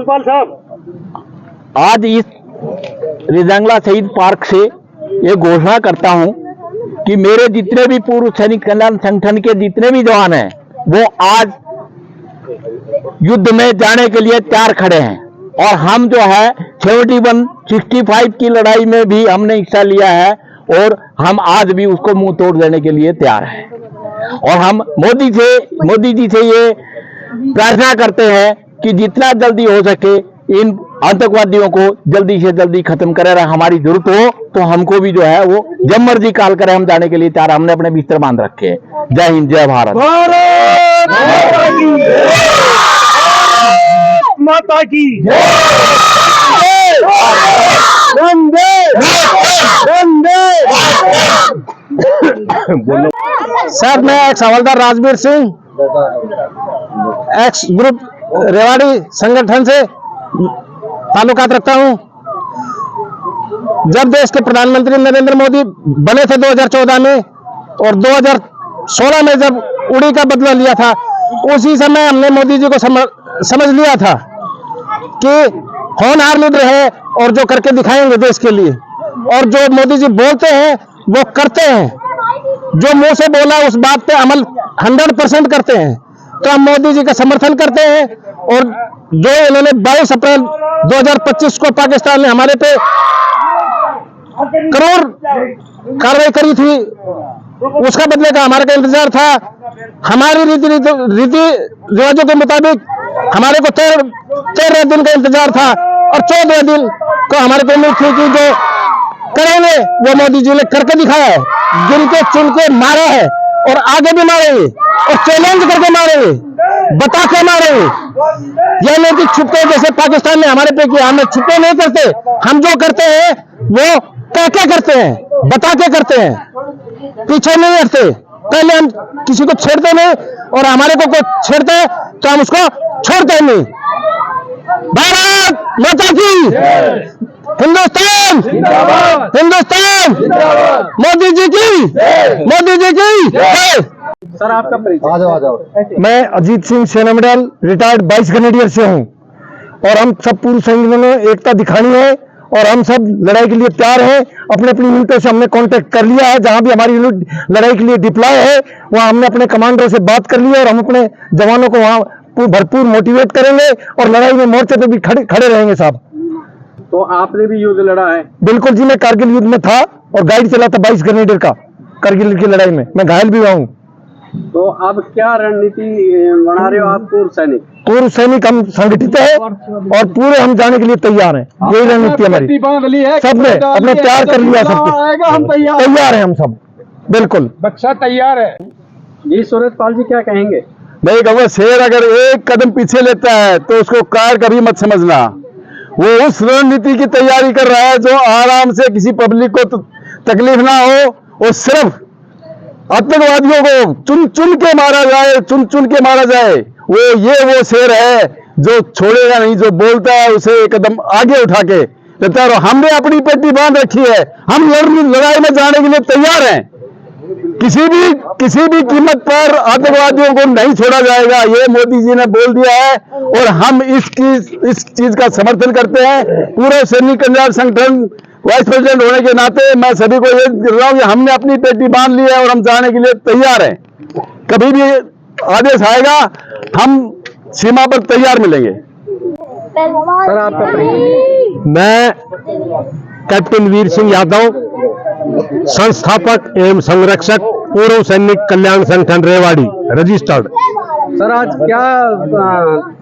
अमृतपाल साहब, आज इस रिजंगला शहीद पार्क से ये घोषणा करता हूं कि मेरे जितने भी पूर्व सैनिक कल्याण संगठन के जितने भी जवान हैं वो आज युद्ध में जाने के लिए तैयार खड़े हैं। और हम जो है 65 की लड़ाई में भी हमने हिस्सा लिया है और हम आज भी उसको मुंह तोड़ देने के लिए तैयार हैं। और हम मोदी जी से ये प्रार्थना करते हैं कि जितना जल्दी हो सके इन आतंकवादियों को जल्दी से जल्दी खत्म करे। हमारी जरूरत हो तो हमको भी जो है वो जब मर्जी कॉल करे, हम जाने के लिए तैयार। हमने अपने बिस्तर बांध रखे हैं। जय हिंद, जय भारत। माता की सर, मैं एक्स हवलदार राजवीर सिंह, एक्स ग्रुप रेवाड़ी संगठन से ताल्लुकात रखता हूं। जब देश के प्रधानमंत्री नरेंद्र मोदी बने थे 2014 में और 2016 में जब उड़ी का बदला लिया था, उसी समय हमने मोदी जी को समझ लिया था कि होनहार लीडर है और जो करके दिखाएंगे देश के लिए। और जो मोदी जी बोलते हैं वो करते हैं, जो मुंह से बोला उस बात पे अमल 100% करते हैं। तो हम मोदी जी का समर्थन करते हैं। और जो इन्होंने 22 अप्रैल 2025 को पाकिस्तान ने हमारे पे करोड़ कार्रवाई करी थी, उसका बदले का हमारे का इंतजार था। हमारी रीति रिवाजों के मुताबिक हमारे को 13 दिन का इंतजार था और 14 दिन को हमारे को उम्मीद थी कि जो करेंगे वो मोदी जी ने करके दिखाया है। गिन के चुन के मारा है और आगे भी मारेंगे और चैलेंज करके मारेंगे, बता के मारेंगे। यह नहीं कि छुपके जैसे पाकिस्तान ने हमारे पे किया, हम छुपके नहीं करते। हम जो करते हैं वो कह के करते हैं, बता के करते हैं, पीछे नहीं हटते। पहले हम किसी को छेड़ते नहीं और हमारे को कोई छेड़ता है तो हम उसको छोड़ते नहीं। भारत माता की, हिंदुस्तान हिंदुस्तान, मोदी जी की, मोदी जी की। सर, आपका परिचय। आ जाओ। मैं अजीत सिंह सेना मेडल रिटायर्ड 22 ग्रेनेडियर से हूं और हम सब पूर्व सैनिकों ने एकता दिखानी है और हम सब लड़ाई के लिए तैयार हैं। अपने अपनी यूनिटों से हमने कांटेक्ट कर लिया है। जहां भी हमारी यूनिट लड़ाई के लिए डिप्लॉय है वहां हमने अपने कमांडरों से बात कर ली है और हम अपने जवानों को वहां भरपूर मोटिवेट करेंगे और लड़ाई में मोर्चे पे भी खड़े रहेंगे साहब। तो आपने भी युद्ध लड़ा है? बिल्कुल जी, मैं कारगिल युद्ध में था और गाइड चला था 22 ग्रेनेडियर का। कारगिल की लड़ाई में मैं घायल भी हुआ हूँ। तो अब क्या रणनीति बना रहे हो आप पूर्व सैनिक? पूर्व सैनिक हम संगठित है और पूरे हम जाने के लिए तैयार हैं। यही रणनीति हमारी। सबने अपने तैयार कर लिया, सबके हम तैयार हैं, हम सब बिल्कुल बच्चा तैयार है। जी सूरजपाल जी, क्या कहेंगे? मैं कहूँगा शेर अगर एक कदम पीछे लेता है तो उसको कार कभी मत समझना। वो उस रणनीति की तैयारी कर रहा है जो आराम से किसी पब्लिक को तकलीफ ना हो और सिर्फ आतंकवादियों को चुन चुन के मारा जाए। वो शेर है जो छोड़ेगा नहीं, जो बोलता है उसे एक कदम आगे उठा के लेता है। हमने अपनी पेटी बांध रखी है, हम लड़ाई में जाने के लिए तैयार हैं। किसी भी कीमत पर आतंकवादियों को नहीं छोड़ा जाएगा, ये मोदी जी ने बोल दिया है और हम इस चीज का समर्थन करते हैं। पूरे सैनिक कल्याण संगठन वाइस प्रेसिडेंट होने के नाते मैं सभी को ये कह रहा हूं कि हमने अपनी पेटी बांध ली है और हम जाने के लिए तैयार हैं। कभी भी आदेश आएगा हम सीमा पर तैयार मिलेंगे। सर, आपका परिचय। मैं कैप्टन वीर सिंह यादव, संस्थापक एवं संरक्षक पूर्व सैनिक कल्याण संगठन रेवाड़ी, रजिस्टर्ड। सर, आज क्या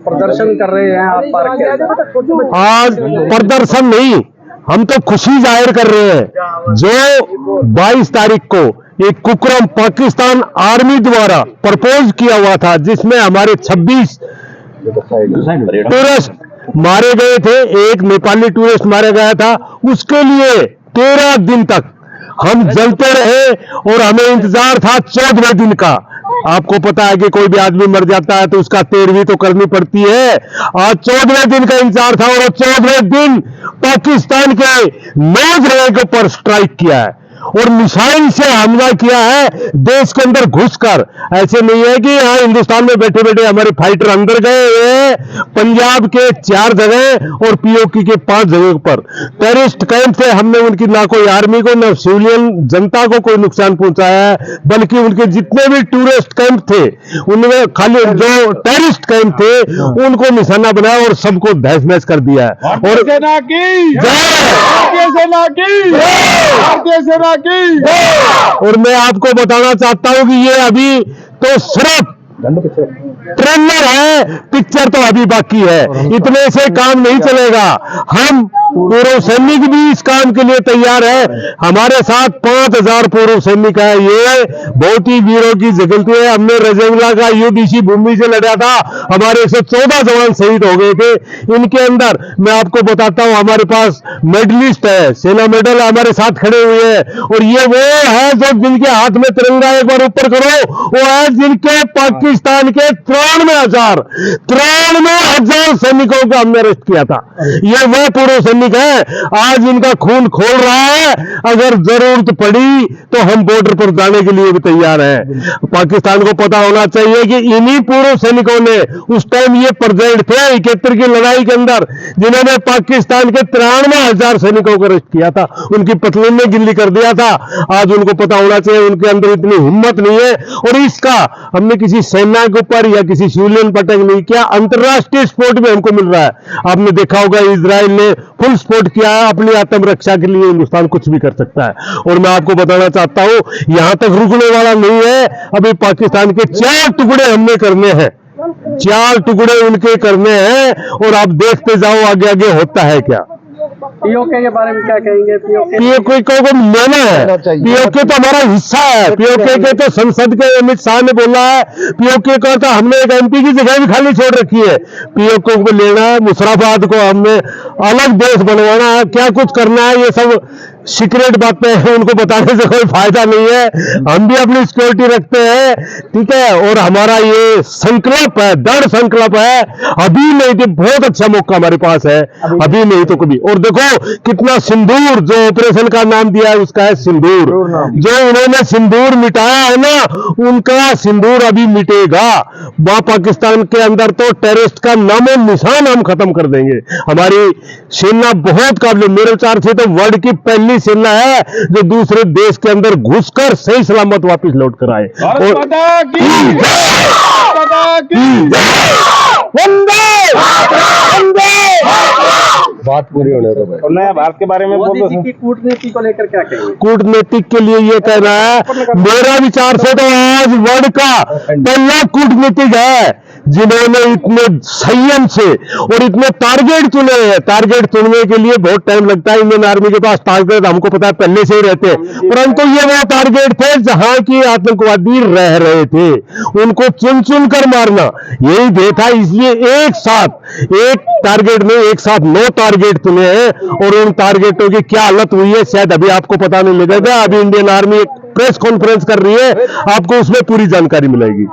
प्रदर्शन कर रहे हैं आप पार्क के? आज प्रदर्शन नहीं, हम तो खुशी जाहिर कर रहे हैं। जो 22 तारीख को एक कुकरम पाकिस्तान आर्मी द्वारा प्रपोज किया हुआ था, जिसमें हमारे 26 टूरिस्ट मारे गए थे, एक नेपाली टूरिस्ट मारा गया था, उसके लिए 13 दिन तक हम जलते रहे और हमें इंतजार था 14वें दिन का। आपको पता है कि कोई भी आदमी मर जाता है तो उसका 13वीं तो करनी पड़ती है। आज 14वें दिन का इंतजार था और 14वें दिन पाकिस्तान के 9 जगह पर स्ट्राइक किया है। और मिसाइल से हमला किया है देश के अंदर घुसकर। ऐसे नहीं है कि यहाँ हिंदुस्तान में बैठे बैठे हमारे फाइटर अंदर गए हुए हैं। पंजाब के 4 जगह और पीओके के 5 जगह पर टेररिस्ट कैंप थे। हमने उनकी ना कोई आर्मी को ना सिविलियन जनता को कोई नुकसान पहुंचाया है, बल्कि उनके जितने भी टूरिस्ट कैंप थे उनमें खाली जो टेररिस्ट कैंप थे उनको निशाना बनाया और सबको तहस नहस कर दिया है। और सेना की भारतीय सेना की भारतीय सेना की। और मैं आपको बताना चाहता हूं कि ये अभी तो सिर्फ ट्रेलर है, पिक्चर तो अभी बाकी है। इतने से काम नहीं चलेगा। हम पूर्व सैनिक भी इस काम के लिए तैयार है। हमारे साथ 5000 पूर्व सैनिक है। ये बहुत ही वीरों की जगलती है। हमने रजौला का युद्ध इसी भूमि से लड़ा था। हमारे 114 जवान शहीद हो गए थे। इनके अंदर मैं आपको बताता हूं, हमारे पास मेडलिस्ट है, सेना मेडल हमारे साथ खड़े हुए हैं। और ये वो है जो जिनके हाथ में तिरंगा एक बार ऊपर करो, वो है जिनके पाकिस्तान के 93,000 सैनिकों को हमने अरेस्ट किया था। ये वो पूर्व सैनिक है। आज इनका खून खोल रहा है। अगर जरूरत पड़ी तो हम बॉर्डर पर जाने के लिए भी तैयार हैं। पाकिस्तान को पता होना चाहिए कि इन्हीं पूर्व सैनिकों ने उस टाइम ये प्रेजेंट थे 71 की लड़ाई के अंदर, जिन्होंने पाकिस्तान के 93,000 सैनिकों को अरेस्ट किया था, उनकी पतलून में गिल्ली कर दिया था। आज उनको पता होना चाहिए उनके अंदर इतनी हिम्मत नहीं है। और इसका हमने किसी सेना के ऊपर या किसी सिविलियन पर अटैक नहीं किया, अंतरराष्ट्रीय सपोर्ट भी हमको मिल रहा है। आपने देखा होगा इजराइल ने फुल सपोर्ट किया है। अपनी आत्मरक्षा के लिए हिंदुस्तान कुछ भी कर सकता है। और मैं आपको बताना चाहता हूं, यहां तक रुकने वाला नहीं है। अभी पाकिस्तान के 4 टुकड़े हमने करने हैं, 4 टुकड़े उनके करने हैं। और आप देखते जाओ आगे आगे होता है क्या। पीओके के बारे में क्या कहेंगे? पीओके को लेना है। पीओके तो हमारा हिस्सा है। पीओके के तो संसद के अमित शाह ने बोला है, पीओके का तो हमने एक एमपी की जगह भी खाली छोड़ रखी है। पीओके को लेना है, मुशर्रफाबाद को हमने अलग देश बनवाना है, क्या कुछ करना है, ये सब सीक्रेट बातें हैं, उनको बताने से कोई फायदा नहीं है। हम भी अपनी सिक्योरिटी रखते हैं, ठीक है। और हमारा ये संकल्प है, दृढ़ संकल्प है। अभी नहीं तो बहुत अच्छा मौका हमारे पास है, अभी नहीं तो कभी। और देखो कितना सिंदूर, जो ऑपरेशन का नाम दिया है उसका है सिंदूर। जो उन्होंने सिंदूर मिटाया है ना, उनका सिंदूर अभी मिटेगा। वहां पाकिस्तान के अंदर तो टेररिस्ट का नामो निशान हम खत्म कर देंगे। हमारी सेना बहुत काबिल, मेरे विचार से तो वर्ल्ड की पहली सेना है जो दूसरे देश के अंदर घुसकर सही सलामत वापस लौट कर आए। और बात पूरी होने दो भाई। नया भारत के बारे में मोदी जी की कूटनीति को लेकर क्या कहेंगे? कूटनीतिक के लिए ये कहना है, मेरा विचार से तो आज वर्ल्ड का पहला कूटनीतिक है जिन्होंने इतने संयम से और इतने टारगेट चुने हैं। टारगेट चुनने के लिए बहुत टाइम लगता है। इंडियन आर्मी के पास टारगेट हमको पता है पहले से ही रहते हैं, परंतु ये वो टारगेट थे जहां की आतंकवादी रह रहे थे, उनको चुन चुन कर मारना यही ध्येय था। इसलिए एक साथ एक टारगेट में एक साथ 9 टारगेट चुने हैं। और उन टारगेटों की क्या हालत हुई है शायद अभी आपको पता नहीं लगेगा। अभी इंडियन आर्मी एक प्रेस कॉन्फ्रेंस कर रही है, आपको उसमें पूरी जानकारी मिलेगी।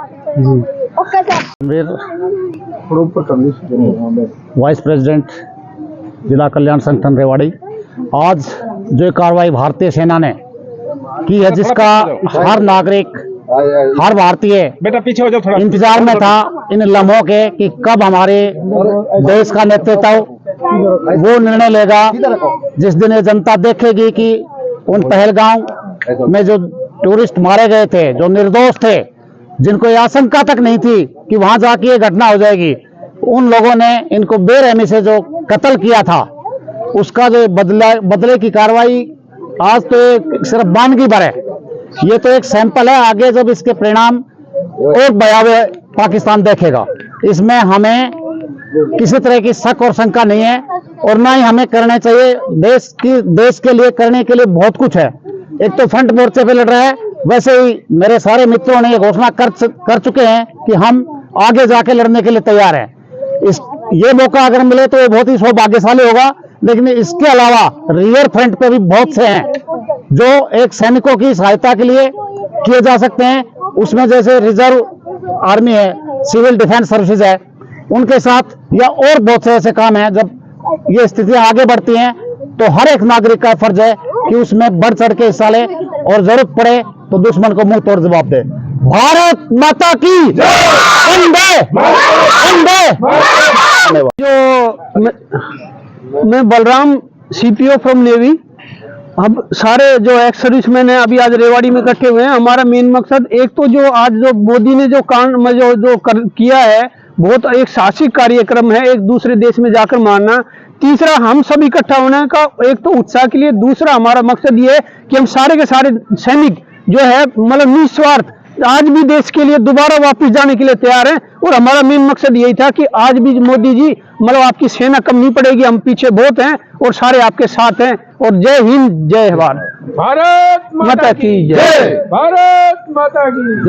वाइस प्रेसिडेंट जिला कल्याण संगठन रेवाड़ी। आज जो कार्रवाई भारतीय सेना ने की है, जिसका हर नागरिक, हर भारतीय बेटा पीछे हो जाओ थोड़ा, इंतजार में था इन लम्हों के कि कब हमारे देश का नेतृत्व वो निर्णय लेगा जिस दिन ये जनता देखेगी कि उन पहलगांव में जो टूरिस्ट मारे गए थे, जो निर्दोष थे, जिनको ये आशंका तक नहीं थी कि वहां जाके ये घटना हो जाएगी, उन लोगों ने इनको बेरहमी से जो कत्ल किया था, उसका जो बदले की कार्रवाई आज तो एक सिर्फ बानगी भर है। ये तो एक सैंपल है। आगे जब इसके परिणाम और भयावह पाकिस्तान देखेगा, इसमें हमें किसी तरह की शक और शंका नहीं है और ना ही हमें करने चाहिए। देश के लिए करने के लिए बहुत कुछ है। एक तो फ्रंट मोर्चे पे लड़ रहा है, वैसे ही मेरे सारे मित्रों ने ये घोषणा कर चुके हैं कि हम आगे जाके लड़ने के लिए तैयार हैं। ये मौका अगर मिले तो ये बहुत ही सौभाग्यशाली होगा। लेकिन इसके अलावा रियर फ्रंट पे भी बहुत से हैं जो एक सैनिकों की सहायता के लिए किए जा सकते हैं। उसमें जैसे रिजर्व आर्मी है, सिविल डिफेंस सर्विसेज है, उनके साथ या और बहुत से ऐसे काम हैं। जब ये स्थितियां आगे बढ़ती हैं तो हर एक नागरिक का फर्ज है कि उसमें बढ़ चढ़ के हिस्सा ले और जरूरत पड़े तो दुश्मन को मुंह तोड़ जवाब दे। भारत माता की वंदे वंदे। जो मैं बलराम, CPO फ्रॉम नेवी। अब सारे जो एक्स सर्विसमैन हैं अभी आज रेवाड़ी में इकट्ठे हुए हैं। हमारा मेन मकसद एक तो जो आज जो मोदी ने जो किया है, बहुत एक साहसिक कार्यक्रम है, एक दूसरे देश में जाकर मारना। तीसरा, हम सब इकट्ठा होने का एक तो उत्साह के लिए। दूसरा, हमारा मकसद ये है कि हम सारे के सारे सैनिक जो है मतलब निस्वार्थ आज भी देश के लिए दोबारा वापस जाने के लिए तैयार हैं। और हमारा मेन मकसद यही था कि आज भी मोदी जी मतलब आपकी सेना कम नहीं पड़ेगी, हम पीछे बहुत हैं और सारे आपके साथ हैं। और जय हिंद, जय भारत, भारत माता की जय। भारत माता की